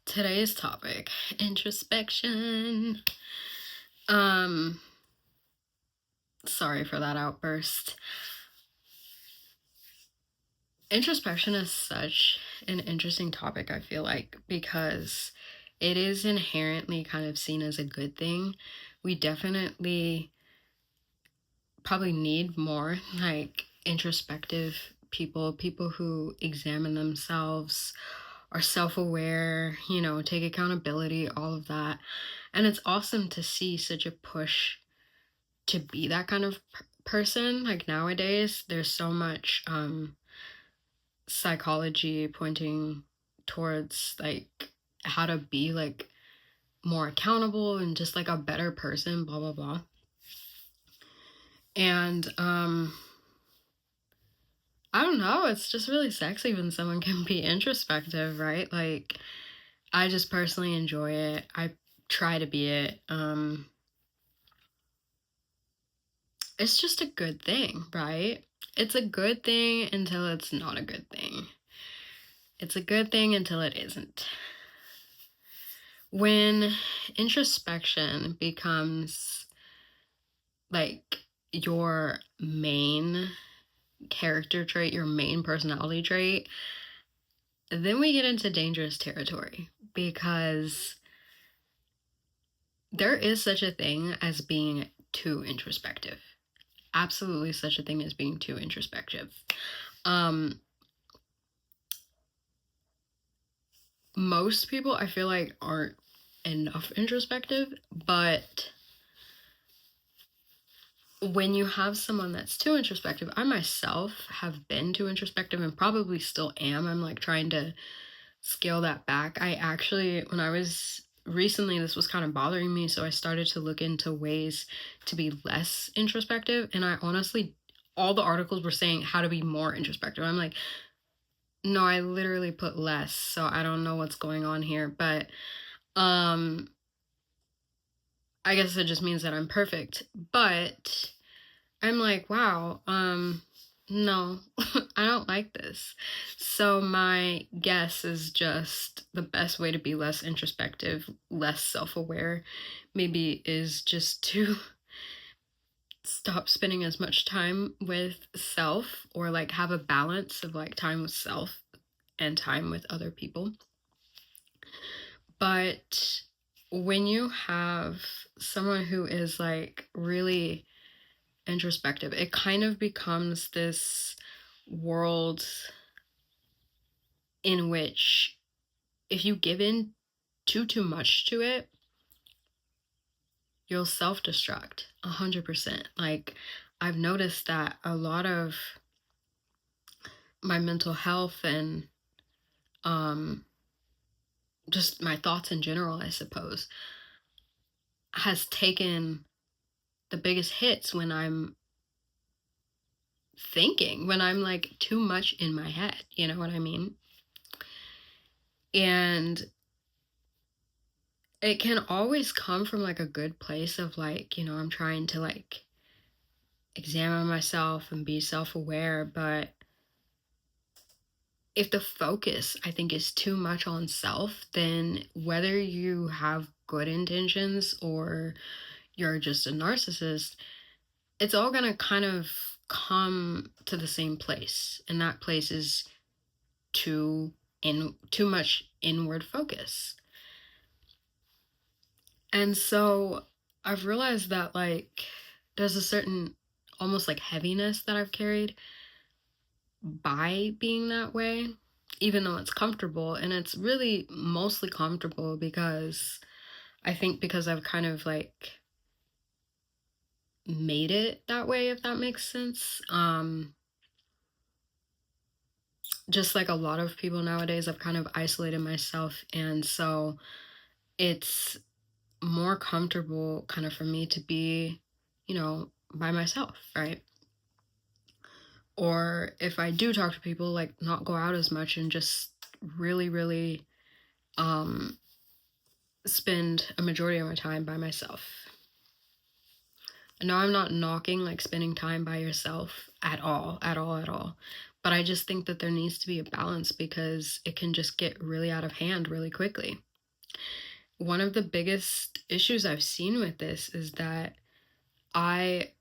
Today's topic, introspection. Um, Sorry for that outburst. Introspection is such an interesting topic, I feel like, because it is inherently kind of seen as a good thing. We definitely probably need more like introspective people who examine themselves, are self-aware, take accountability, all of that. And it's awesome to see such a push to be that kind of person. Like nowadays there's so much psychology pointing towards like how to be like more accountable and just like a better person, blah blah blah. And I don't know, it's just really sexy when someone can be introspective, right? Like I just personally enjoy it. I try to be it. It's just a good thing, right? It's a good thing until it's not a good thing. It's a good thing until it isn't. When introspection becomes like your main character trait, your main personality trait, then we get into dangerous territory because there is such a thing as being too introspective. Absolutely such a thing as being too introspective. Most people I feel like aren't enough introspective, but when you have someone that's too introspective, I myself have been too introspective and probably still am. I'm like trying to scale that back. I actually, when I was recently, this was kind of bothering me, so I started to look into ways to be less introspective. And I honestly, all the articles were saying how to be more introspective. I'm like, no, I literally put less, so I don't know what's going on here. But I guess it just means that I'm perfect. But I'm like, wow, no, I don't like this. So my guess is just the best way to be less introspective, less self-aware, maybe is just to stop spending as much time with self, or like have a balance of like time with self and time with other people. But when you have someone who is like really introspective, it kind of becomes this world in which if you give in too much to it, you'll self-destruct 100%. Like I've noticed that a lot of my mental health and um just my thoughts in general, I suppose, has taken the biggest hits when I'm thinking, when I'm like too much in my head, you know what I mean? And it can always come from like a good place of like, I'm trying to like examine myself and be self-aware, but if the focus I think is too much on self, then whether you have good intentions or you're just a narcissist, it's all going to kind of come to the same place, and that place is too much inward focus. And so I've realized that like there's a certain almost like heaviness that I've carried by being that way, even though it's comfortable. And it's really mostly comfortable because I think because I've kind of like made it that way, if that makes sense. Just like a lot of people nowadays, I've kind of isolated myself. And so it's more comfortable kind of for me to be, by myself, right? Or if I do talk to people, like not go out as much and just really, really um, spend a majority of my time by myself. Now I'm not knocking like spending time by yourself at all, at all, at all. But I just think that there needs to be a balance because it can just get really out of hand really quickly. one of the biggest issues I've seen with this is that I,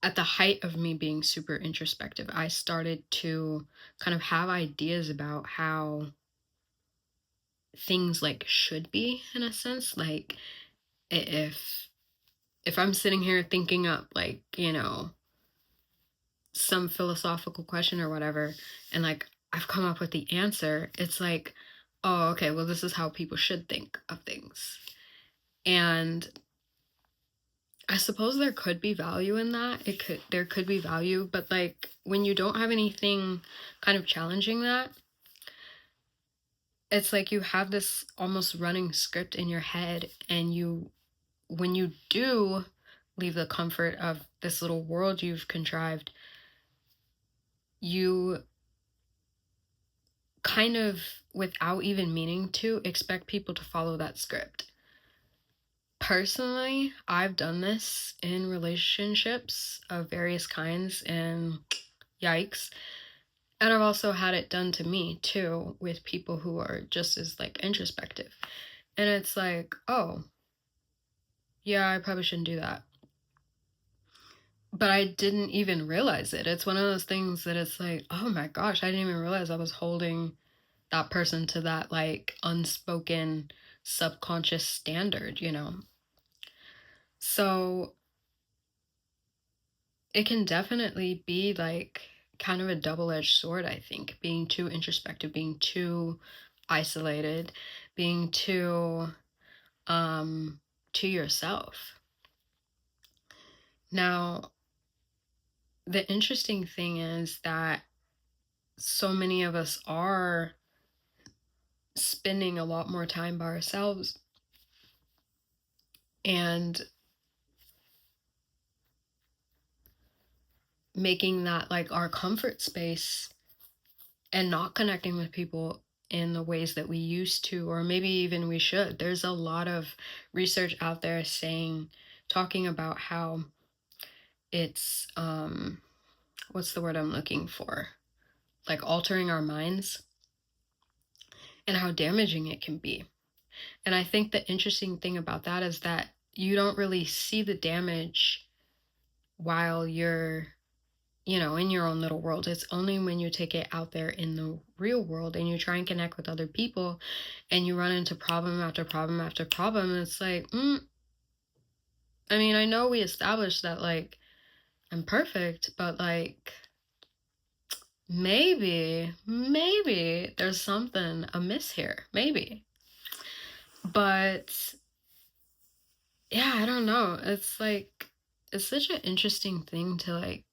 at the height of me being super introspective, I started to kind of have ideas about how things like should be, in a sense. Like, if I'm sitting here thinking up, like, some philosophical question or whatever, and like I've come up with the answer, it's like, oh, okay, well, this is how people should think of things. And I suppose there could be value in that. There could be value, but like when you don't have anything kind of challenging that, it's like you have this almost running script in your head, and when you do leave the comfort of this little world you've contrived, you kind of, without even meaning to, expect people to follow that script. Personally, I've done this in relationships of various kinds, and yikes. And I've also had it done to me too, with people who are just as like introspective. And it's like, oh, yeah, I probably shouldn't do that. But I didn't even realize it. It's one of those things that it's like, oh my gosh, I didn't even realize I was holding that person to that like unspoken subconscious standard. So it can definitely be like kind of a double-edged sword, I think, being too introspective, being too isolated, being too to yourself. Now, the interesting thing is that so many of us are spending a lot more time by ourselves, and making that like our comfort space, and not connecting with people in the ways that we used to, or maybe even we should. There's a lot of research out there talking about how it's what's the word I'm looking for, like altering our minds, and how damaging it can be. And I think the interesting thing about that is that you don't really see the damage while you're, in your own little world. It's only when you take it out there in the real world and you try and connect with other people, and you run into problem after problem after problem. And it's like, I mean, I know we established that like I'm perfect, but like maybe there's something amiss here. Maybe. But yeah, I don't know. It's like, it's such an interesting thing to like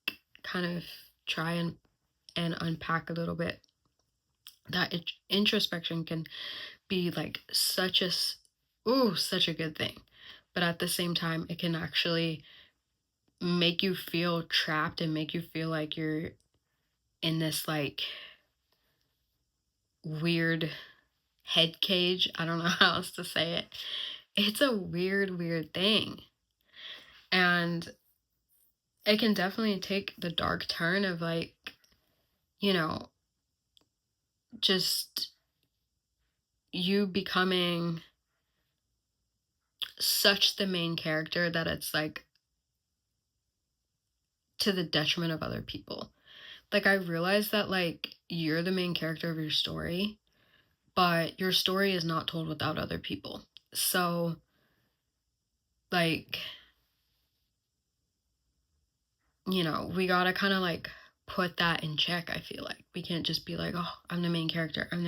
kind of try and unpack a little bit. That introspection can be like such a good thing, but at the same time it can actually make you feel trapped and make you feel like you're in this like weird head cage. I don't know how else to say it. It's a weird thing, and it can definitely take the dark turn of like, you know just you becoming such the main character that it's like to the detriment of other people. Like, I realize that like you're the main character of your story, but your story is not told without other people. So like, we gotta kind of like put that in check. I feel like we can't just be like, oh, I'm the main character, and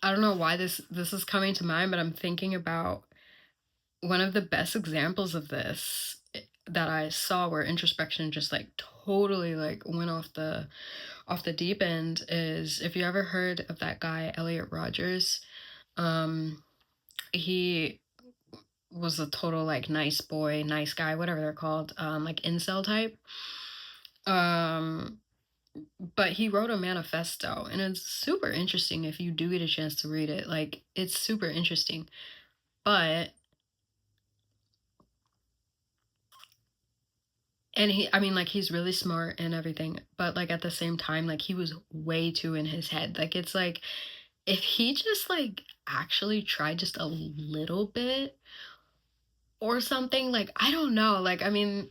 I don't know why this is coming to mind, but I'm thinking about one of the best examples of this that I saw, where introspection just like totally like went off the deep end, is, if you ever heard of that guy Elliot Rogers. He was a total like nice boy, nice guy, whatever they're called, like incel type. Um but he wrote a manifesto, and it's super interesting if you do get a chance to read it. Like, it's super interesting. But And I mean, like, he's really smart and everything, but, like, at the same time, like, he was way too in his head. Like, it's like, if he just, like, actually tried just a little bit or something, like, I don't know. Like, I mean,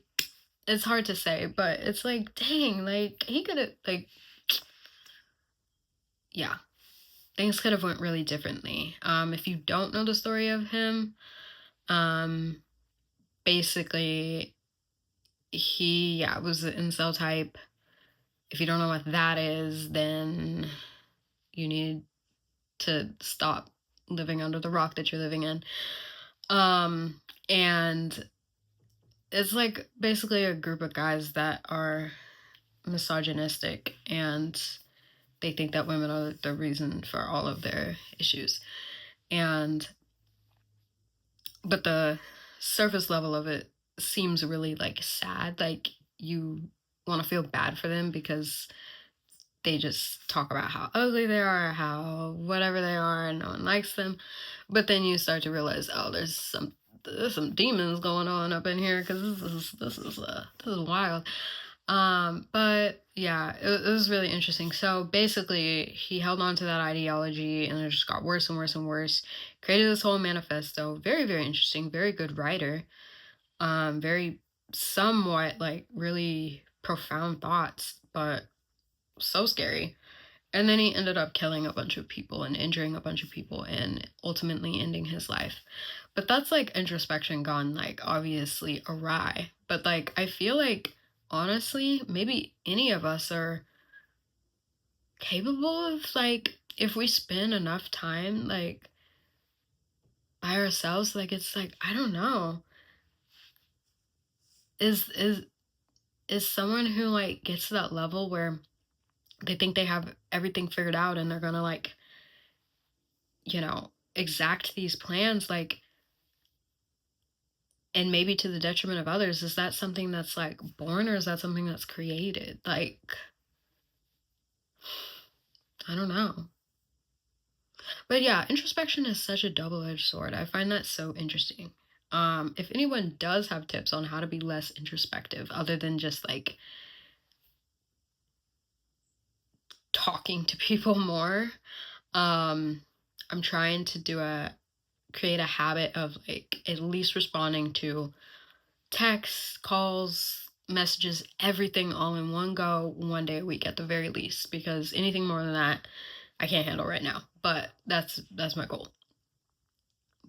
it's hard to say, but it's like, dang, like, he could have, like, yeah, things could have went really differently. If you don't know the story of him, um, basically, he, yeah, was the incel type. If you don't know what that is, then you need to stop living under the rock that you're living in. And it's like basically a group of guys that are misogynistic, and they think that women are the reason for all of their issues. And but the surface level of it seems really like sad. Like, you want to feel bad for them because they just talk about how ugly they are, how whatever they are, and no one likes them. But then you start to realize, oh, there's some demons going on up in here, because this is wild. But yeah, it was really interesting. So basically, he held on to that ideology, and it just got worse and worse and worse. Created this whole manifesto. Very, very interesting. Very good writer. Very somewhat like really profound thoughts, but so scary. And then he ended up killing a bunch of people and injuring a bunch of people and ultimately ending his life. But that's like introspection gone, like, obviously awry. But like, I feel like, honestly, maybe any of us are capable of, like, if we spend enough time, like, by ourselves, like, it's like, I don't know. Is someone who, like, gets to that level where they think they have everything figured out and they're gonna, like, exact these plans, like, and maybe to the detriment of others, is that something that's, like, born, or is that something that's created? Like, I don't know. But yeah, introspection is such a double-edged sword. I find that so interesting. If anyone does have tips on how to be less introspective, other than just, like, talking to people more, I'm trying to create a habit of, like, at least responding to texts, calls, messages, everything all in one go, one day a week at the very least, because anything more than that, I can't handle right now. But that's my goal.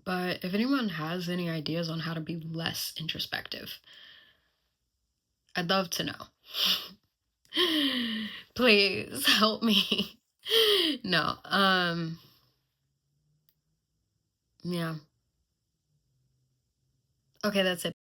But if anyone has any ideas on how to be less introspective, I'd love to know. Please help me. No. Yeah. Okay, that's it.